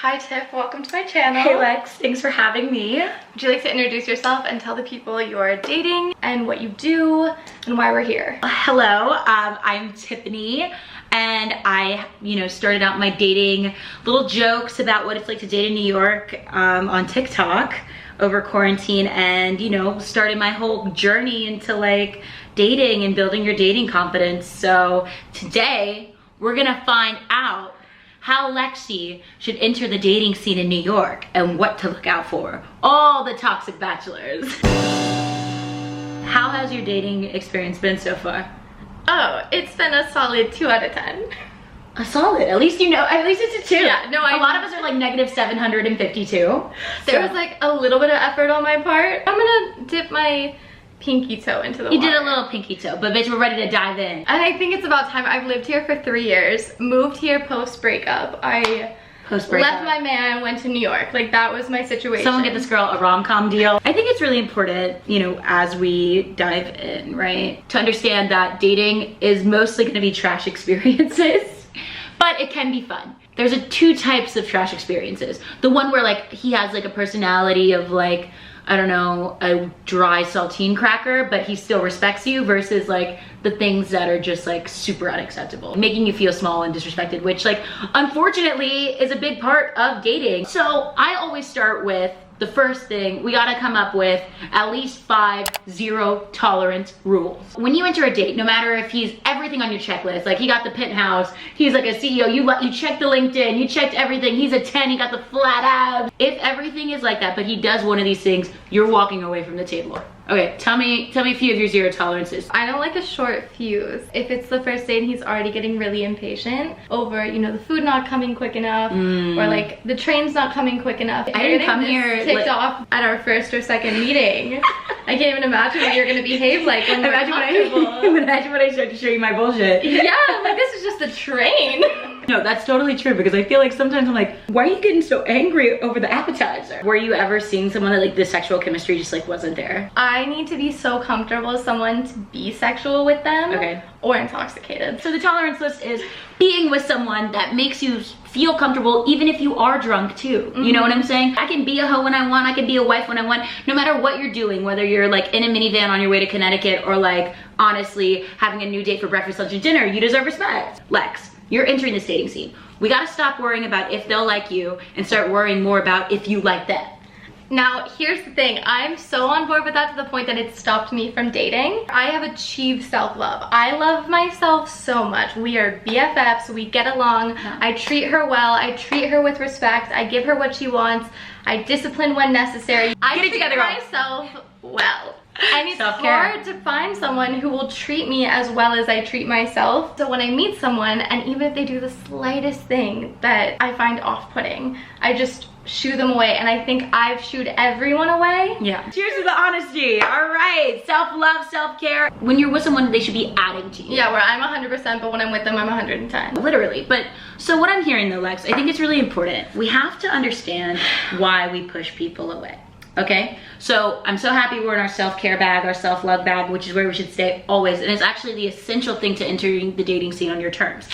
Hi Tiff, welcome to my channel. Hey Lex, thanks for having me. Would you like to introduce yourself and tell the people you're dating and what you do and why we're here? Hello, I'm Tiffany and I, started out my dating little jokes about what it's like to date in New York on TikTok over quarantine and, started my whole journey into like dating and building your dating confidence. So today we're gonna find out how Lexie should enter the dating scene in New York and what to look out for. All the toxic bachelors. How has your dating experience been so far? Oh, it's been a solid 2 out of 10. A solid, at least it's a 2. Yeah, no, a lot of us are like negative 752. There was like a little bit of effort on my part. I'm gonna dip my pinky toe into the water. You did a little pinky toe, but bitch, we're ready to dive in. And I think it's about time. I've lived here for 3 years, moved here post-breakup. I left my man, went to New York. Like, that was my situation. Someone get this girl a rom-com deal. I think it's really important, as we dive in, right? To understand that dating is mostly gonna be trash experiences, but it can be fun. There's 2 types of trash experiences. The one where like he has like a personality of like, I don't know, a dry saltine cracker, but he still respects you, versus like the things that are just like super unacceptable, making you feel small and disrespected, which like unfortunately is a big part of dating. So I always start with the first thing. We gotta come up with at least 5 zero tolerance rules. When you enter a date, no matter if he's everything on your checklist, like he got the penthouse, he's like a CEO, you checked the LinkedIn, you checked everything, he's a 10, he got the flat abs. If everything is like that, but he does one of these things, you're walking away from the table. Okay, tell me a few of your zero tolerances. I don't like a short fuse. If it's the first date and he's already getting really impatient over, the food not coming quick enough, or like the train's not coming quick enough. I didn't come here ticked off at our first or second meeting. I can't even imagine what you're gonna behave like when we're comfortable. Imagine when I start to show you my bullshit. Yeah, like this is just a train. No, that's totally true, because I feel like sometimes I'm like, why are you getting so angry over the appetizer? Were you ever seeing someone that like the sexual chemistry just like wasn't there? I need to be so comfortable with someone to be sexual with them. Okay. Or intoxicated. So the tolerance list is being with someone that makes you feel comfortable even if you are drunk too. You know what I'm saying? I can be a hoe when I want, I can be a wife when I want, no matter what you're doing, whether you're like in a minivan on your way to Connecticut or like honestly having a new date for breakfast, lunch, and dinner, you deserve respect. Lex, you're entering this dating scene. We gotta stop worrying about if they'll like you and start worrying more about if you like them. Now, here's the thing. I'm so on board with that to the point that it stopped me from dating. I have achieved self-love. I love myself so much. We are BFFs. We get along. I treat her well. I treat her with respect. I give her what she wants. I discipline when necessary. I treat myself well. And it's hard to find someone who will treat me as well as I treat myself. So when I meet someone, and even if they do the slightest thing that I find off-putting, I just shoo them away, and I think I've shooed everyone away. Yeah. Cheers to the honesty. All right, self-love, self-care. When you're with someone, they should be adding to you. Yeah, where I'm 100%, but when I'm with them, I'm 110. Literally. But so what I'm hearing though, Lex, I think it's really important. We have to understand why we push people away. Okay, so I'm so happy we're in our self-care bag, our self-love bag, which is where we should stay always, and it's actually the essential thing to entering the dating scene on your terms.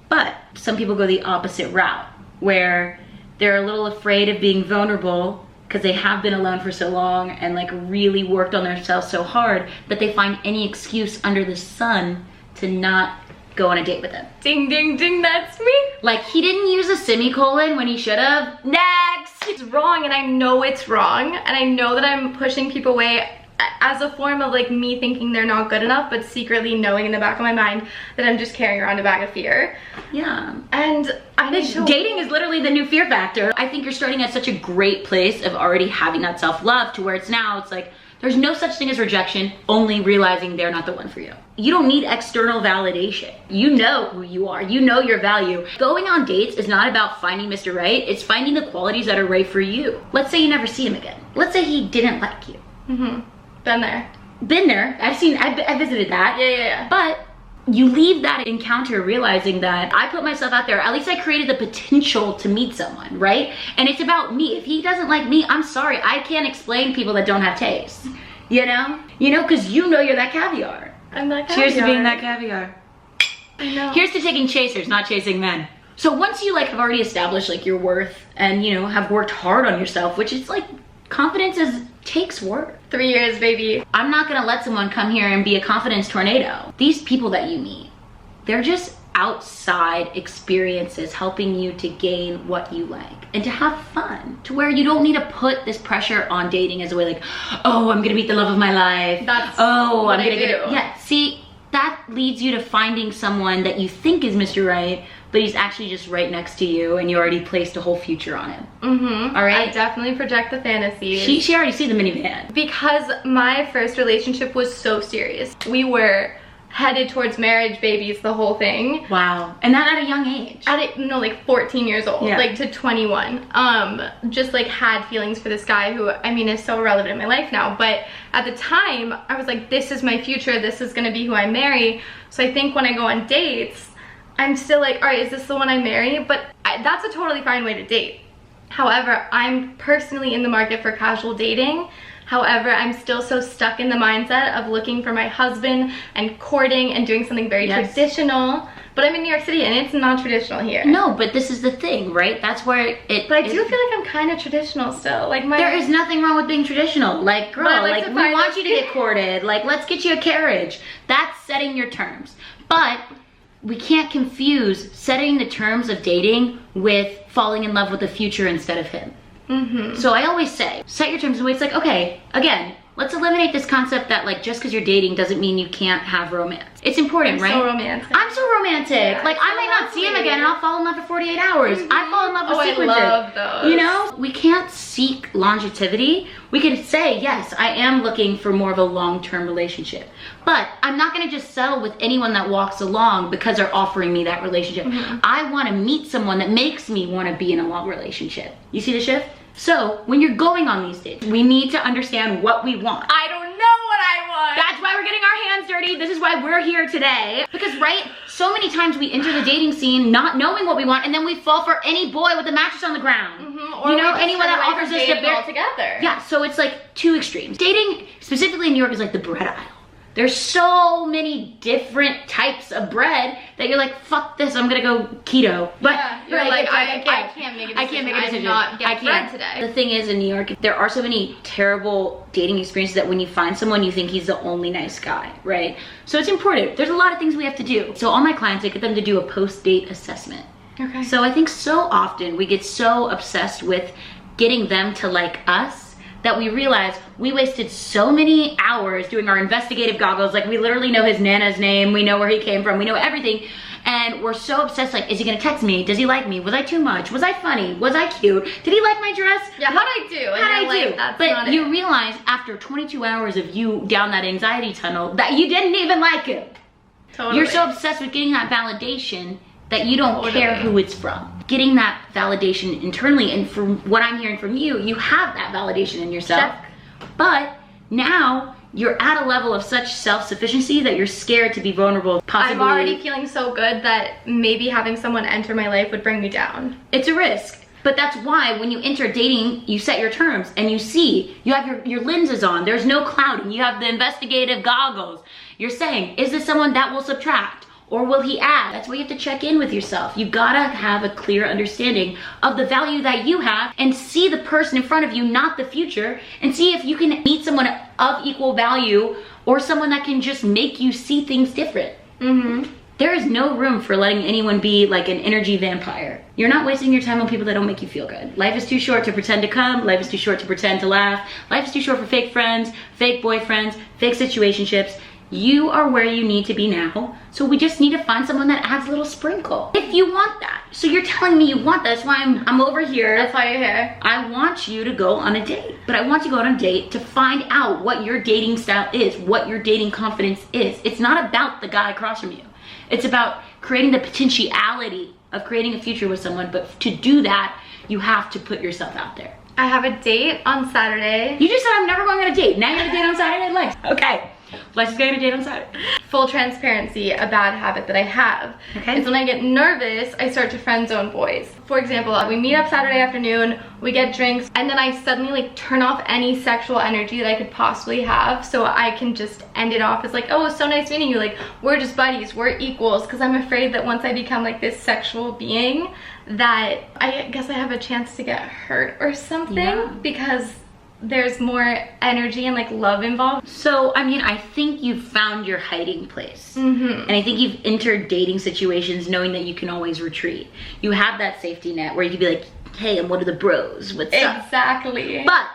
But some people go the opposite route, where they're a little afraid of being vulnerable because they have been alone for so long and like really worked on themselves so hard that they find any excuse under the sun to not go on a date with them. Ding, ding, ding, that's me. Like, he didn't use a semicolon when he should have. Next! It's wrong, and I know it's wrong, and I know that I'm pushing people away as a form of like me thinking they're not good enough, but secretly knowing in the back of my mind that I'm just carrying around a bag of fear. Yeah. And dating is literally the new fear factor. I think you're starting at such a great place of already having that self-love to where it's like, there's no such thing as rejection, only realizing they're not the one for you. You don't need external validation. You know who you are, you know your value. Going on dates is not about finding Mr. Right, it's finding the qualities that are right for you. Let's say you never see him again. Let's say he didn't like you. Been there. Been there, I visited that. Yeah. But you leave that encounter realizing that I put myself out there, at least I created the potential to meet someone, right? And it's about me. If he doesn't like me, I'm sorry, I can't explain people that don't have taste. You know, because you're that caviar. I'm that caviar. Cheers to being that caviar. I know. Here's to taking chasers, not chasing men. So once you like have already established like your worth and you know have worked hard on yourself, which is like confidence takes work. 3 years, baby. I'm not gonna let someone come here and be a confidence tornado. These people that you meet, they're just outside experiences helping you to gain what you like and to have fun, to where you don't need to put this pressure on dating as a way like, oh, I'm gonna meet the love of my life. That's I'm what gonna I get it. Yeah, see, that leads you to finding someone that you think is Mr. Right, but he's actually just right next to you and you already placed a whole future on him. All right? I definitely project the fantasies. She already see the minivan. Because my first relationship was so serious. We were headed towards marriage, babies, the whole thing. Wow. And that at a young age. Like 14 years old, Yeah. like to 21. Just like had feelings for this guy who, I mean, is so relevant in my life now. But at the time, I was like, this is my future. This is gonna be who I marry. So I think when I go on dates, I'm still like, all right, is this the one I marry? But that's a totally fine way to date. However, I'm personally in the market for casual dating. However, I'm still so stuck in the mindset of looking for my husband and courting and doing something very traditional. But I'm in New York City and it's not traditional here. No, but this is the thing, right? That's where it... But I do feel like I'm kind of traditional still. Like there is nothing wrong with being traditional. Like, girl, like we want you to get courted. Like, let's get you a carriage. That's setting your terms. But we can't confuse setting the terms of dating with falling in love with the future instead of him. So I always say, set your terms. It's like, okay, again, let's eliminate this concept that like just because you're dating doesn't mean you can't have romance. It's important, right? So romantic. I'm so romantic. Yeah, like I might not see him again and I'll fall in love for 48 hours. I fall in love with sequences. I love those. You know, we can't seek longevity. We can say, yes, I am looking for more of a long-term relationship. But I'm not gonna just settle with anyone that walks along because they're offering me that relationship. I wanna meet someone that makes me wanna be in a long relationship. You see the shift? So when you're going on these dates, we need to understand what we want. I don't know what I want. That's why we're getting our hands dirty. This is why we're here today. Because, right, so many times we enter the dating scene not knowing what we want, and then we fall for any boy with a mattress on the ground. Or you know, anyone that offers us dating altogether. Yeah, so it's like two extremes. Dating, specifically in New York, is like the bread aisle. There's so many different types of bread that you're like, fuck this, I'm gonna go keto. But you're like, I can't make a decision. I can't make a decision. I'm not getting bread today. The thing is, in New York, there are so many terrible dating experiences that when you find someone, you think he's the only nice guy, right? So it's important. There's a lot of things we have to do. So all my clients, I get them to do a post-date assessment. Okay. So I think so often we get so obsessed with getting them to like us that we realize we wasted so many hours doing our investigative goggles. Like we literally know his nana's name, we know where he came from, we know everything. And we're so obsessed, like, is he gonna text me? Does he like me? Was I too much? Was I funny? Was I cute? Did he like my dress? Yeah, how'd I do? How'd I do? But you realize after 22 hours of you down that anxiety tunnel that you didn't even like him. Totally. You're so obsessed with getting that validation that you don't care who it's from. Getting that validation internally, and from what I'm hearing from you, you have that validation in yourself. But now you're at a level of such self-sufficiency that you're scared to be vulnerable. Possibly. I'm already feeling so good that maybe having someone enter my life would bring me down. It's a risk. But that's why when you enter dating, you set your terms and you see, you have your lenses on, there's no clouding, you have the investigative goggles. You're saying, is this someone that will subtract? Or will he add? That's why you have to check in with yourself. You gotta have a clear understanding of the value that you have and see the person in front of you, not the future, and see if you can meet someone of equal value or someone that can just make you see things different. There is no room for letting anyone be like an energy vampire. You're not wasting your time on people that don't make you feel good. Life is too short to pretend to come. Life is too short to pretend to laugh. Life is too short for fake friends, fake boyfriends, fake situationships. You are where you need to be now, so we just need to find someone that adds a little sprinkle. If you want that. So you're telling me you want that, that's why I'm over here. That's why you're here. I want you to go on a date. But I want you to go on a date to find out what your dating style is, what your dating confidence is. It's not about the guy across from you. It's about creating the potentiality of creating a future with someone, but to do that, you have to put yourself out there. I have a date on Saturday. You just said I'm never going on a date. Now you're on a date on Saturday? Like, okay. Lexi's going to date on Saturday. Full transparency, a bad habit that I have is when I get nervous, I start to friend zone boys. For example, we meet up Saturday afternoon, we get drinks, and then I suddenly like turn off any sexual energy that I could possibly have, so I can just end it off as like, oh, it's so nice meeting you, like we're just buddies, we're equals, because I'm afraid that once I become like this sexual being, that I guess I have a chance to get hurt or something, because there's more energy and like love involved. So, I mean, I think you've found your hiding place. And I think you've entered dating situations knowing that you can always retreat. You have that safety net where you can be like, hey, I'm one of the bros, what's up? Exactly. But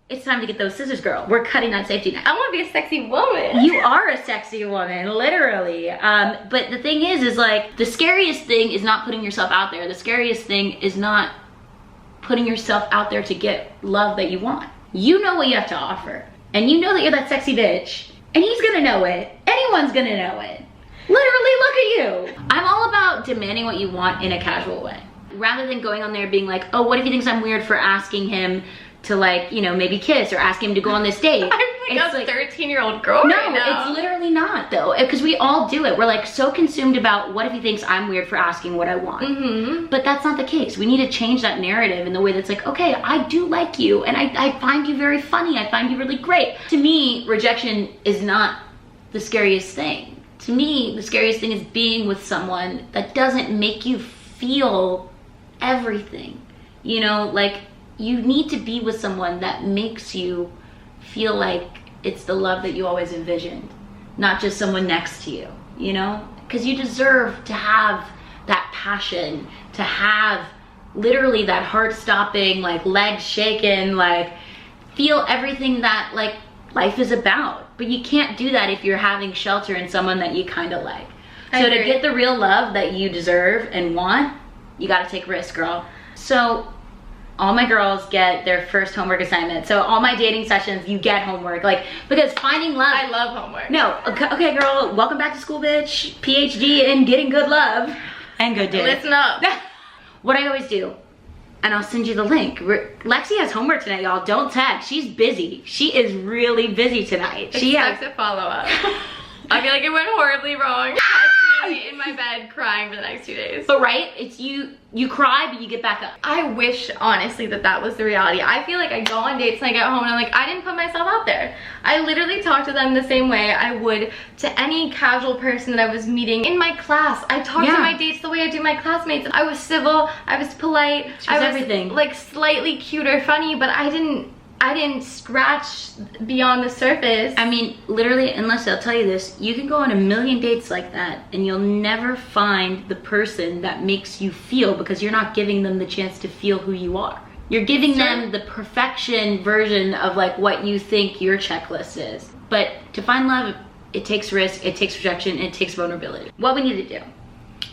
it's time to get those scissors, girl. We're cutting that safety net. I want to be a sexy woman. You are a sexy woman, literally. But the thing is like, the scariest thing is not putting yourself out there. The scariest thing is not putting yourself out there to get love that you want. You know what you have to offer, and you know that you're that sexy bitch, and he's gonna know it. Anyone's gonna know it. Literally, look at you. I'm all about demanding what you want in a casual way, rather than going on there being like, oh, what if he thinks I'm weird for asking him to, like, you know, maybe kiss or ask him to go on this date. I'm like a 13-year-old girl right now. No, it's literally not though, because we all do it. We're like so consumed about what if he thinks I'm weird for asking what I want. But that's not the case. We need to change that narrative in the way that's like, okay, I do like you and I find you very funny. I find you really great. To me, rejection is not the scariest thing. To me, the scariest thing is being with someone that doesn't make you feel everything. You know, like, you need to be with someone that makes you feel like it's the love that you always envisioned, not just someone next to you, you know? Because you deserve to have that passion, to have literally that heart-stopping, like legs shaking, like feel everything that like life is about. But you can't do that if you're having shelter in someone that you kind of like. So to get the real love that you deserve and want, you gotta take risks, girl. So all my girls get their first homework assignment. So all my dating sessions, you get homework. Like, because finding love. I love homework. No, okay girl, welcome back to school, bitch. PhD in getting good love and good dating. Listen up. What I always do, and I'll send you the link. Lexie has homework tonight, y'all. Don't text. She's busy. She is really busy tonight. She has a follow-up. I feel like it went horribly wrong. In my bed crying for the next 2 days. But right, it's you cry, but you get back up. I wish honestly that was the reality. I feel like I go on dates and I get home and I'm like, I didn't put myself out there. I literally talk to them the same way I would to any casual person that I was meeting in my class. I talk to my dates the way I do my classmates. I was civil, I was polite, I was everything. Like slightly cute or funny, but I didn't scratch beyond the surface. I mean, literally, unless I'll tell you this, you can go on a million dates like that and you'll never find the person that makes you feel, because you're not giving them the chance to feel who you are. You're giving them the perfection version of like what you think your checklist is. But to find love, it takes risk, it takes rejection, and it takes vulnerability. What we need to do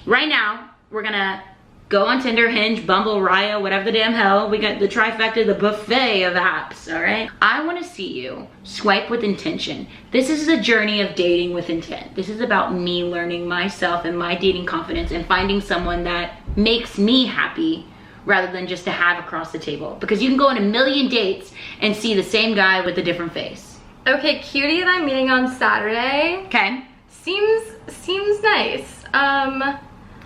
right now, we're gonna go on Tinder, Hinge, Bumble, Raya, whatever the damn hell. We got the trifecta, the buffet of apps, all right? I want to see you swipe with intention. This is a journey of dating with intent. This is about me learning myself and my dating confidence and finding someone that makes me happy rather than just to have across the table. Because you can go on a million dates and see the same guy with a different face. Okay, cutie that I'm meeting on Saturday. Okay. Seems nice.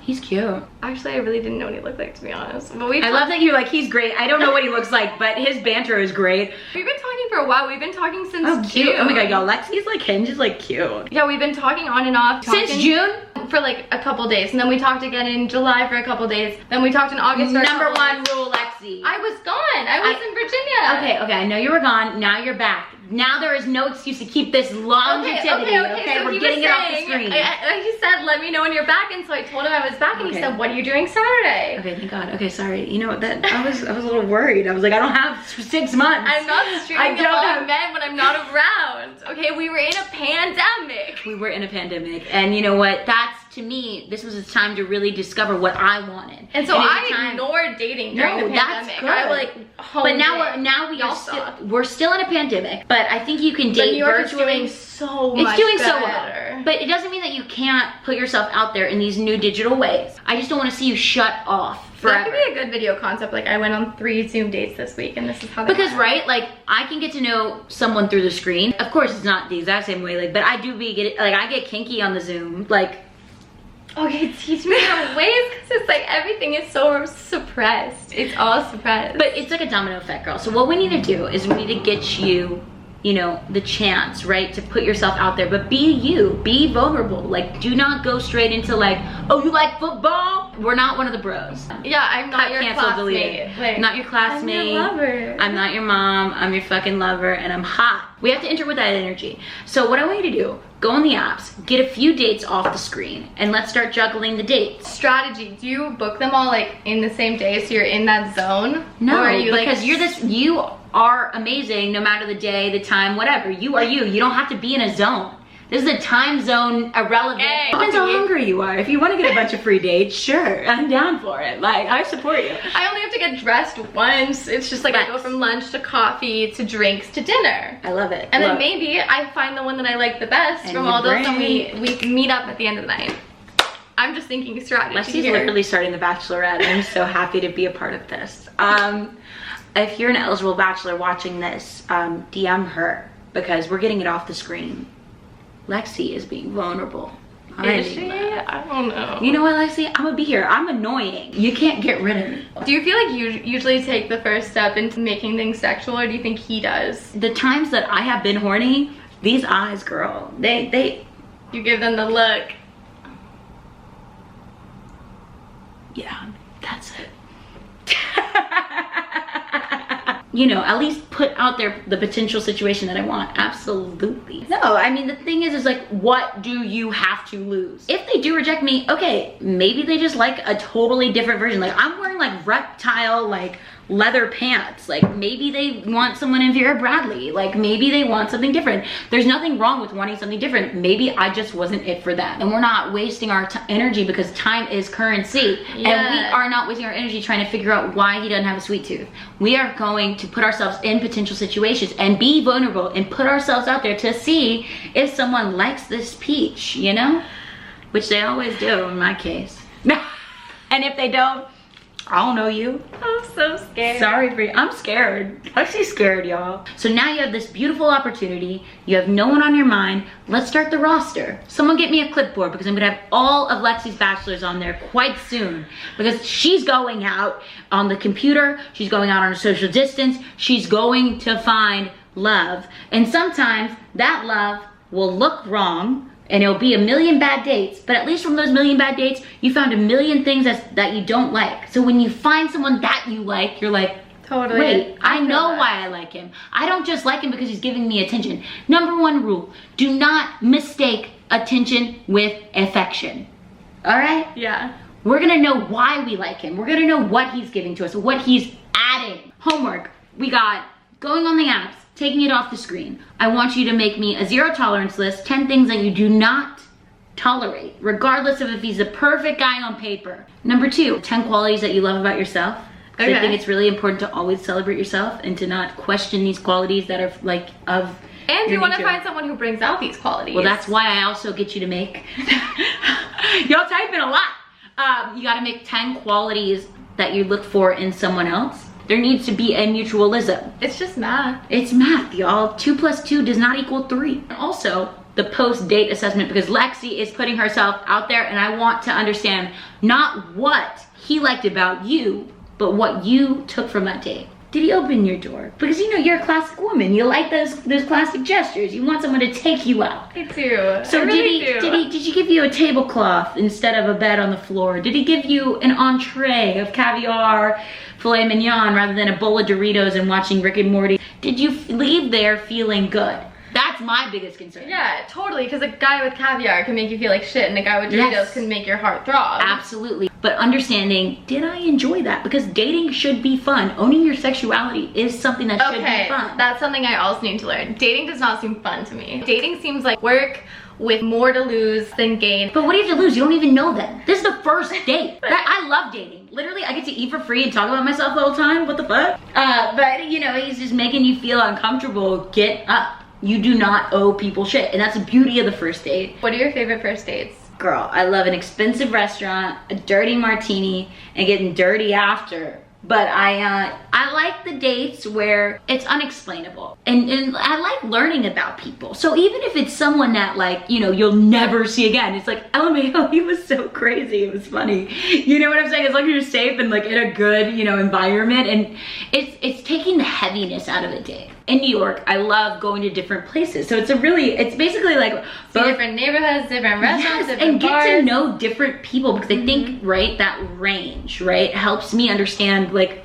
He's cute. Actually, I really didn't know what he looked like, to be honest. But I love that you're like, he's great. I don't know what he looks like, but his banter is great. We've been talking for a while. We've been talking since June. Cute. Oh my god, y'all. Lexie's like, Hinge is like cute. Yeah, we've been talking on and off. Since June? For like a couple days. And then we talked again in July for a couple days. Then we talked in August for Number one rule, Lexie. I was gone. I was in Virginia. Okay, I know you were gone. Now you're back. Now there is no excuse to keep this longevity. Okay, so we're getting it off the screen. He said, let me know when you're back, and so I told him I was back, and he said, what are you doing Saturday? Okay, thank God. Okay, sorry. You know what? I was a little worried. I was like, I don't have 6 months. I'm not stringing along men when I'm not around. Okay, we were in a pandemic. We were in a pandemic, and you know what? That's, to me, this was a time to really discover what I wanted. And so I ignored dating during the pandemic. That's good. I like honed But we're still in a pandemic. But I think you can date New York virtually. Is doing so much It's doing better. so well. But it doesn't mean that you can't put yourself out there in these new digital ways. I just don't want to see you shut off forever. That could be a good video concept. Like, I went on 3 Zoom dates this week, and this is how they because went. right, like I can get to know someone through the screen. Of course, it's not the exact same way, like, but I do I get kinky on the Zoom, like. Okay, teach me your ways, because it's like everything is so suppressed. It's all suppressed. But it's like a domino effect, girl. So what we need to do is we need to get you, you know, the chance, right, to put yourself out there. But be you, be vulnerable. Like, do not go straight into like, oh, you like football? We're not one of the bros. Yeah, I'm not your classmate. Like, not your classmate. I'm your lover. I'm not your mom. I'm your fucking lover, and I'm hot. We have to enter with that energy. So what I want you to do, go on the apps, get a few dates off the screen, and let's start juggling the dates. Strategy, do you book them all like in the same day so you're in that zone? No, or are you, because like, you are amazing no matter the day, the time, whatever. You are you. You don't have to be in a zone. This is a time zone irrelevant. Hey, Depends how hungry you are. If you want to get a bunch of free dates, sure, I'm down for it. Like, I support you. I only have to get dressed once. It's just like I go from lunch to coffee to drinks to dinner. I love it. And then maybe I find the one that I like the best And from you all those, and bring- we meet up at the end of the night. I'm just thinking strategy Lexi's here. literally starting The Bachelorette, and I'm so happy to be a part of this. If you're an eligible bachelor watching this, DM her, because we're getting it off the screen. Lexie is being vulnerable. Is she? I don't know. You know what, Lexie? I'm gonna be here. I'm annoying. You can't get rid of me. Do you feel like you usually take the first step into making things sexual, or do you think he does? The times that I have been horny, these eyes, girl, they You give them the look. yeah, that's it. You know, at least put out there the potential situation that I want. Absolutely. No, I mean, the thing is like, what do you have to lose? If they do reject me, okay, maybe they just like a totally different version. Like, I'm wearing like reptile, like leather pants. Like, maybe they want someone in Vera Bradley. Like, maybe they want something different. There's nothing wrong with wanting something different. Maybe I just wasn't it for them. And we're not wasting our energy, because time is currency. And we are not wasting our energy trying to figure out why he doesn't have a sweet tooth. We are going to put ourselves in potential situations and be vulnerable and put ourselves out there to see if someone likes this peach, you know? Which they always do in my case. And if they don't, I don't know you. I'm so scared. Sorry for you. I'm scared. I'm actually scared, y'all. So now you have this beautiful opportunity. You have no one on your mind. Let's start the roster. Someone get me a clipboard, because I'm gonna have all of Lexi's bachelors on there quite soon, because she's going out on the computer. She's going out on a social distance. She's going to find love. And sometimes that love will look wrong, and it'll be a million bad dates, but at least from those million bad dates, you found a million things that you don't like. So when you find someone that you like, you're like, totally. Wait, I know why I like him. I don't just like him because he's giving me attention. Number one rule, do not mistake attention with affection. All right? Yeah. We're gonna know why we like him. We're gonna know what he's giving to us, what he's adding. Homework, we got going on the apps, taking it off the screen. I want you to make me a 0 tolerance list, 10 things that you do not tolerate, regardless of if he's the perfect guy on paper. Number 2, 10 qualities that you love about yourself. Okay. I think it's really important to always celebrate yourself and to not question these qualities that are like of And you want to find someone who brings out these qualities. Well, that's why I also get you to make, y'all typing a lot. You gotta make 10 qualities that you look for in someone else. There needs to be a mutualism. It's just math. It's math, y'all. 2 + 2 does not equal 3. Also, the post-date assessment, because Lexie is putting herself out there, and I want to understand not what he liked about you, but what you took from that date. Did he open your door? Because you know you're a classic woman. You like those classic gestures. You want someone to take you out. I do. So I really do. did he give you a tablecloth instead of a bed on the floor? Did he give you an entree of caviar, filet mignon, rather than a bowl of Doritos and watching Rick and Morty? Did you leave there feeling good? That's my biggest concern. Yeah, totally, because a guy with caviar can make you feel like shit, and a guy with Doritos can make your heart throb. Absolutely. But understanding, did I enjoy that? Because dating should be fun. Owning your sexuality is something that should be fun. That's something I also need to learn. Dating does not seem fun to me. Dating seems like work with more to lose than gain. But what do you have to lose? You don't even know them. This is the first date. I love dating. Literally, I get to eat for free and talk about myself the whole time. What the fuck? But you know, he's just making you feel uncomfortable. Get up. You do not owe people shit, and that's the beauty of the first date. What are your favorite first dates? Girl, I love an expensive restaurant, a dirty martini, and getting dirty after. But I like the dates where it's unexplainable. And I like learning about people. So even if it's someone that, like, you know, you'll never see again, it's like, LMAO, he was so crazy, it was funny. You know what I'm saying? It's like you're safe and like in a good, you know, environment. And it's taking the heaviness out of a date. In New York, I love going to different places. So it's basically like both different neighborhoods, different restaurants, different and bars. Get to know different people, because I think, right, that range, right, helps me understand like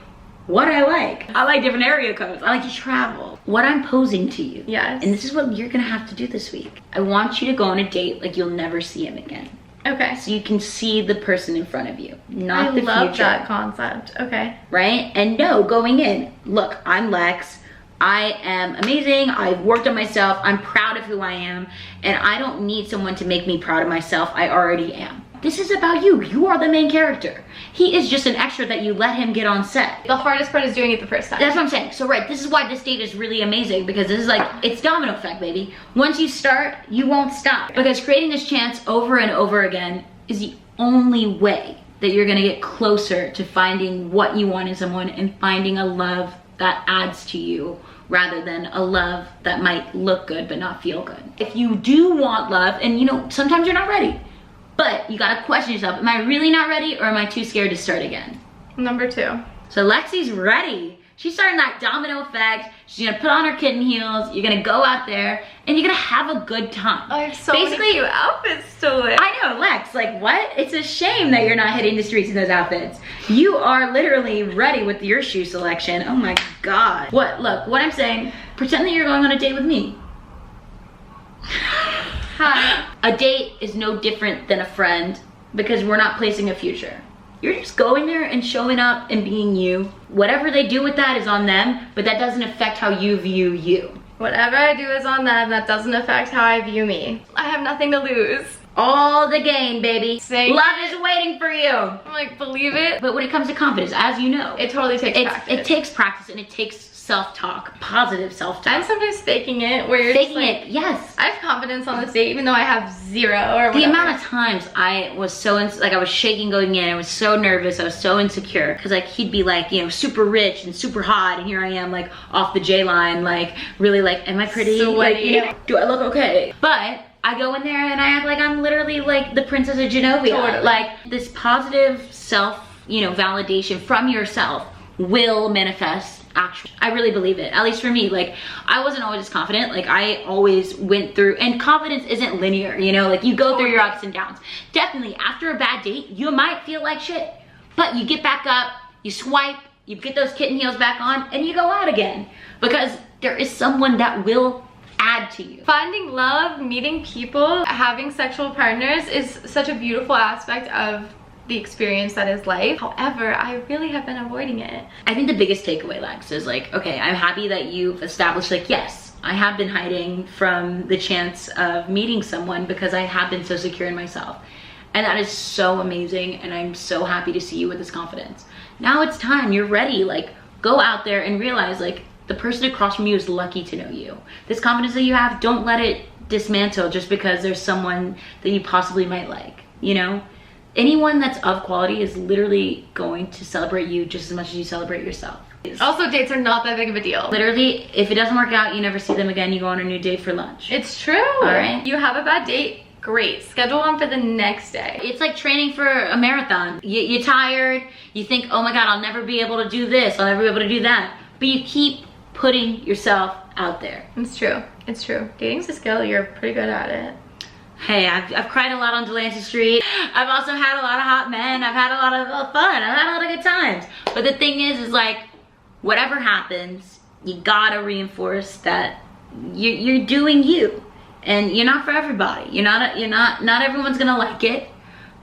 what I like. I like different area codes. I like to travel. What I'm posing to you. Yes. And this is what you're gonna have to do this week. I want you to go on a date like you'll never see him again. Okay. So you can see the person in front of you, not the future. I love that concept. Okay. Right? And no, going in, look, I'm Lex. I am amazing. I've worked on myself. I'm proud of who I am. And I don't need someone to make me proud of myself. I already am. This is about you. You are the main character. He is just an extra that you let him get on set. The hardest part is doing it the first time. That's what I'm saying. So right, this is why this date is really amazing, because this is like, it's domino effect, baby. Once you start, you won't stop. Because creating this chance over and over again is the only way that you're gonna get closer to finding what you want in someone and finding a love that adds to you, rather than a love that might look good but not feel good. If you do want love, and you know, sometimes you're not ready, but you gotta question yourself, am I really not ready, or am I too scared to start again? Number 2. So Lexi's ready. She's starting that domino effect. She's gonna put on her kitten heels. You're gonna go out there and you're gonna have a good time. I have so many cute outfits to wear. I know, Lex, like what? It's a shame that you're not hitting the streets in those outfits. You are literally ready with your shoe selection. Oh my God. What, look, what I'm saying, pretend that you're going on a date with me. Hi. A date is no different than a friend, because we're not placing a future. You're just going there and showing up and being you. Whatever they do with that is on them, but that doesn't affect how you view you. Whatever I do is on them, that doesn't affect how I view me. I have nothing to lose. All the gain, baby. Love it. is waiting for you. I'm like, believe it. But when it comes to confidence, as you know, it totally takes practice. It takes practice, and it takes self-talk, positive self-talk. I'm sometimes faking it, where you're faking just like, it, yes. I have confidence on this date, even though I have 0 or whatever. The amount of times I was so, I was shaking going in, I was so nervous, I was so insecure. Because like, he'd be like, you know, super rich and super hot, and here I am like off the J line, like really like, am I pretty? Sweaty. Like, you know, do I look okay? But I go in there and I act like I'm literally like the Princess of Genovia. Totally. Like this positive self, you know, validation from yourself will manifest. Actually, I really believe it. At least for me, like I wasn't always as confident. Like I always went through, and confidence isn't linear, you know, like you go through your ups and downs. Definitely after a bad date, you might feel like shit, but you get back up, you swipe, you get those kitten heels back on, and you go out again, because there is someone that will add to you. Finding love, meeting people, having sexual partners is such a beautiful aspect of the experience that is life. However, I really have been avoiding it. I think the biggest takeaway, Lex, is like, okay, I'm happy that you've established like, yes, I have been hiding from the chance of meeting someone because I have been so secure in myself. And that is so amazing, and I'm so happy to see you with this confidence. Now it's time, you're ready. Like, go out there and realize like, the person across from you is lucky to know you. This confidence that you have, don't let it dismantle just because there's someone that you possibly might like, you know? Anyone that's of quality is literally going to celebrate you just as much as you celebrate yourself. Also, dates are not that big of a deal. Literally, if it doesn't work out, you never see them again, you go on a new date for lunch. It's true. All right? You have a bad date, great. Schedule one for the next day. It's like training for a marathon. You're tired, you think, oh my God, I'll never be able to do this, I'll never be able to do that. But you keep putting yourself out there. It's true, it's true. Dating's a skill, you're pretty good at it. Hey, I've cried a lot on Delancey Street. I've also had a lot of hot men. I've had a lot of fun. I've had a lot of good times. But the thing is like, whatever happens, you gotta reinforce that you're doing you, and you're not for everybody. Not everyone's gonna like it.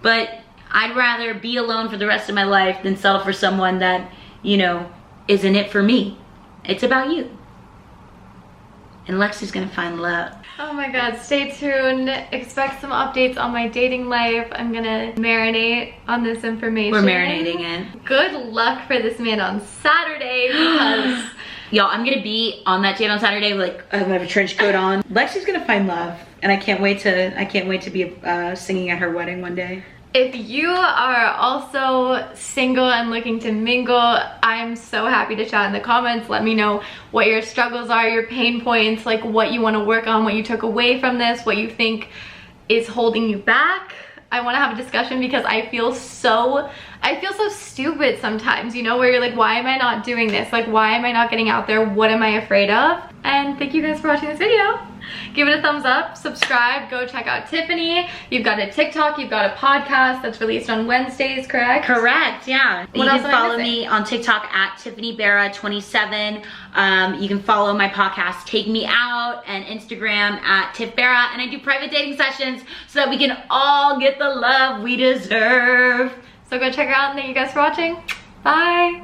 But I'd rather be alone for the rest of my life than settle for someone that, you know, isn't it for me. It's about you. And Lexi's gonna find love. Oh my God, stay tuned. Expect some updates on my dating life. I'm gonna marinate on this information. We're marinating it. Good luck for this man on Saturday, because y'all, I'm gonna be on that date on Saturday, like I have a trench coat on. Lexi's gonna find love. And I can't wait to be singing at her wedding one day. If you are also single and looking to mingle, I'm so happy to chat in the comments. Let me know what your struggles are, your pain points, like what you want to work on, what you took away from this, what you think is holding you back. I want to have a discussion because I feel so stupid sometimes, you know, where you're like, why am I not doing this? Like, why am I not getting out there? What am I afraid of? And thank you guys for watching this video. Give it a thumbs up, subscribe, go check out Tiffany. You've got a TikTok, you've got a podcast that's released on Wednesdays, correct? Correct, yeah. What you else can follow me on TikTok at Tiffany Baira 27. You can follow my podcast Take Me Out and Instagram at Tiff Baira, and I do private dating sessions so that we can all get the love we deserve. So go check her out and thank you guys for watching. Bye.